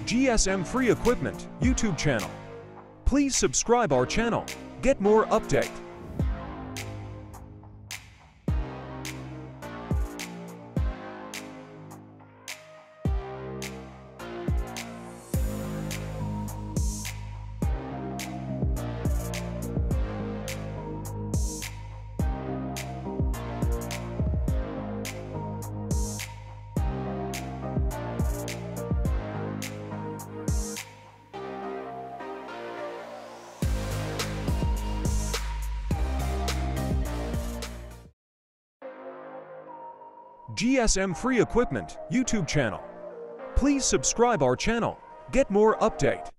GSM Free Equipment YouTube channel. Please subscribe our channel. Get more update. GSM Free Equipment YouTube channel. Please subscribe our channel. Get more update.